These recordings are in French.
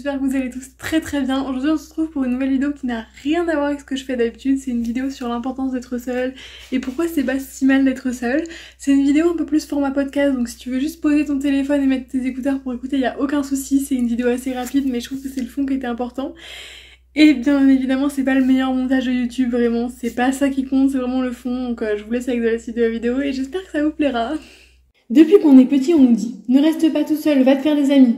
j'espère que vous allez tous très bien. Aujourd'hui on se retrouve pour une nouvelle vidéo qui n'a rien à voir avec ce que je fais d'habitude. C'est une vidéo sur l'importance d'être seule et pourquoi c'est pas si mal d'être seule. C'est une vidéo un peu plus format podcast, donc si tu veux juste poser ton téléphone et mettre tes écouteurs pour écouter, il n'y a aucun souci. C'est une vidéo assez rapide mais je trouve que c'est le fond qui était important. Et bien évidemment c'est pas le meilleur montage de YouTube, vraiment, c'est pas ça qui compte, c'est vraiment le fond. Donc je vous laisse avec la suite de la vidéo et j'espère que ça vous plaira. Depuis qu'on est petit, on nous dit « Ne reste pas tout seul, va te faire des amis ».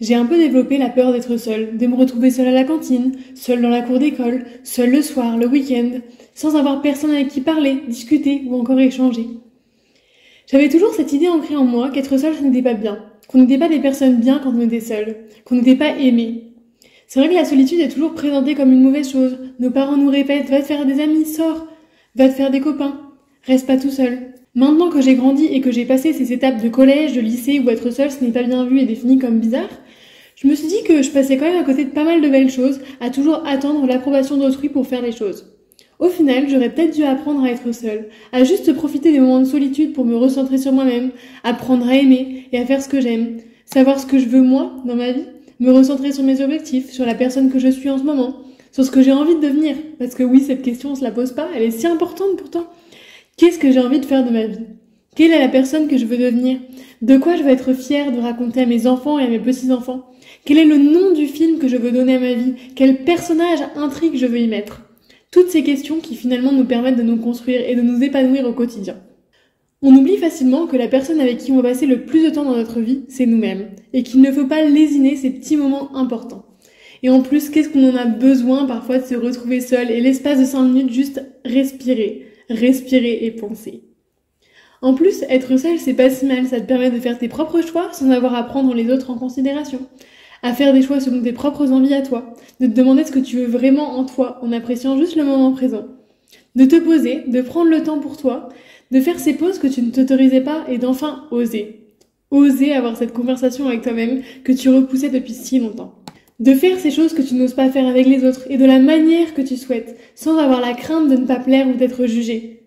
J'ai un peu développé la peur d'être seule, de me retrouver seule à la cantine, seule dans la cour d'école, seule le soir, le week-end, sans avoir personne avec qui parler, discuter ou encore échanger. J'avais toujours cette idée ancrée en moi qu'être seule, ce n'était pas bien, qu'on n'était pas des personnes bien quand on était seul, qu'on n'était pas aimé. C'est vrai que la solitude est toujours présentée comme une mauvaise chose. Nos parents nous répètent « Va te faire des amis, sors, va te faire des copains, reste pas tout seul ». Maintenant que j'ai grandi et que j'ai passé ces étapes de collège, de lycée où être seule ce n'est pas bien vu et défini comme bizarre, je me suis dit que je passais quand même à côté de pas mal de belles choses, à toujours attendre l'approbation d'autrui pour faire les choses. Au final, j'aurais peut-être dû apprendre à être seule, à juste profiter des moments de solitude pour me recentrer sur moi-même, apprendre à aimer et à faire ce que j'aime, savoir ce que je veux moi dans ma vie, me recentrer sur mes objectifs, sur la personne que je suis en ce moment, sur ce que j'ai envie de devenir. Parce que oui, cette question on se la pose pas, elle est si importante pourtant. Qu'est-ce que j'ai envie de faire de ma vie? Quelle est la personne que je veux devenir? De quoi je veux être fière de raconter à mes enfants et à mes petits-enfants? Quel est le nom du film que je veux donner à ma vie? Quel personnage, intrigue je veux y mettre? Toutes ces questions qui finalement nous permettent de nous construire et de nous épanouir au quotidien. On oublie facilement que la personne avec qui on va passer le plus de temps dans notre vie, c'est nous-mêmes, et qu'il ne faut pas lésiner ces petits moments importants. Et en plus, qu'est-ce qu'on en a besoin parfois de se retrouver seul et l'espace de 5 minutes juste respirer et penser. En plus, être seul, c'est pas si mal, ça te permet de faire tes propres choix sans avoir à prendre les autres en considération, à faire des choix selon tes propres envies à toi, de te demander ce que tu veux vraiment en toi en appréciant juste le moment présent, de te poser, de prendre le temps pour toi, de faire ces pauses que tu ne t'autorisais pas et d'enfin oser. Oser avoir cette conversation avec toi-même que tu repoussais depuis si longtemps. De faire ces choses que tu n'oses pas faire avec les autres et de la manière que tu souhaites, sans avoir la crainte de ne pas plaire ou d'être jugé.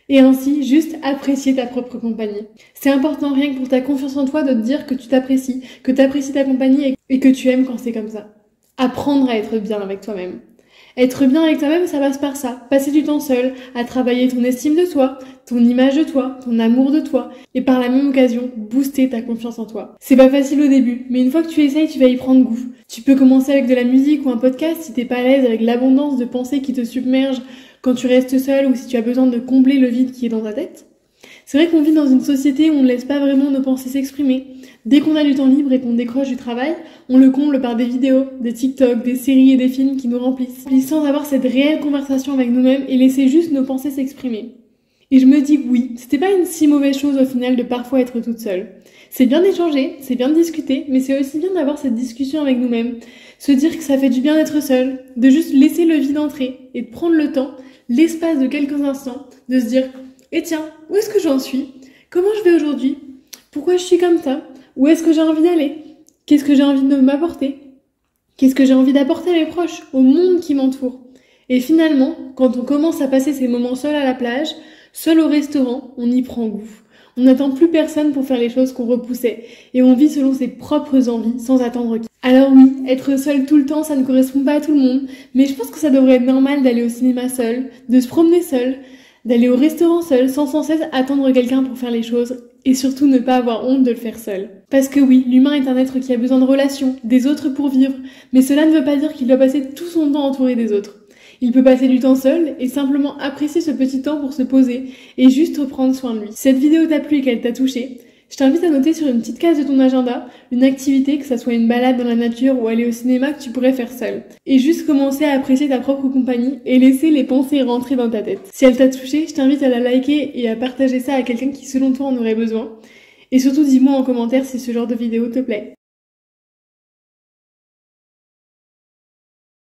Et ainsi, juste apprécier ta propre compagnie. C'est important rien que pour ta confiance en toi de te dire que tu t'apprécies, que tu apprécies ta compagnie et que tu aimes quand c'est comme ça. Apprendre à être bien avec toi-même. Être bien avec toi-même, ça passe par ça. Passer du temps seul, à travailler ton estime de toi, ton image de toi, ton amour de toi, et par la même occasion, booster ta confiance en toi. C'est pas facile au début, mais une fois que tu essayes, tu vas y prendre goût. Tu peux commencer avec de la musique ou un podcast si t'es pas à l'aise avec l'abondance de pensées qui te submergent quand tu restes seul ou si tu as besoin de combler le vide qui est dans ta tête. C'est vrai qu'on vit dans une société où on ne laisse pas vraiment nos pensées s'exprimer. Dès qu'on a du temps libre et qu'on décroche du travail, on le comble par des vidéos, des TikTok, des séries et des films qui nous remplissent, sans avoir cette réelle conversation avec nous-mêmes et laisser juste nos pensées s'exprimer. Et je me dis que oui, c'était pas une si mauvaise chose au final de parfois être toute seule. C'est bien d'échanger, c'est bien de discuter, mais c'est aussi bien d'avoir cette discussion avec nous-mêmes. Se dire que ça fait du bien d'être seul, de juste laisser le vide entrer et de prendre le temps, l'espace de quelques instants, de se dire « Et tiens, où est-ce que j'en suis? Comment je vais aujourd'hui? Pourquoi je suis comme ça? Où est-ce que j'ai envie d'aller? Qu'est-ce que j'ai envie de m'apporter? Qu'est-ce que j'ai envie d'apporter à mes proches, au monde qui m'entoure ?» Et finalement, quand on commence à passer ces moments seuls à la plage, seul au restaurant, on y prend goût. On n'attend plus personne pour faire les choses qu'on repoussait. Et on vit selon ses propres envies, sans attendre qui. Alors oui, être seul tout le temps, ça ne correspond pas à tout le monde. Mais je pense que ça devrait être normal d'aller au cinéma seul, de se promener seul, d'aller au restaurant seul, sans cesse attendre quelqu'un pour faire les choses. Et surtout ne pas avoir honte de le faire seul. Parce que oui, l'humain est un être qui a besoin de relations, des autres pour vivre. Mais cela ne veut pas dire qu'il doit passer tout son temps entouré des autres. Il peut passer du temps seul et simplement apprécier ce petit temps pour se poser et juste reprendre soin de lui. Si cette vidéo t'a plu et qu'elle t'a touché, je t'invite à noter sur une petite case de ton agenda une activité, que ça soit une balade dans la nature ou aller au cinéma que tu pourrais faire seul. Et juste commencer à apprécier ta propre compagnie et laisser les pensées rentrer dans ta tête. Si elle t'a touché, je t'invite à la liker et à partager ça à quelqu'un qui selon toi en aurait besoin. Et surtout dis-moi en commentaire si ce genre de vidéo te plaît.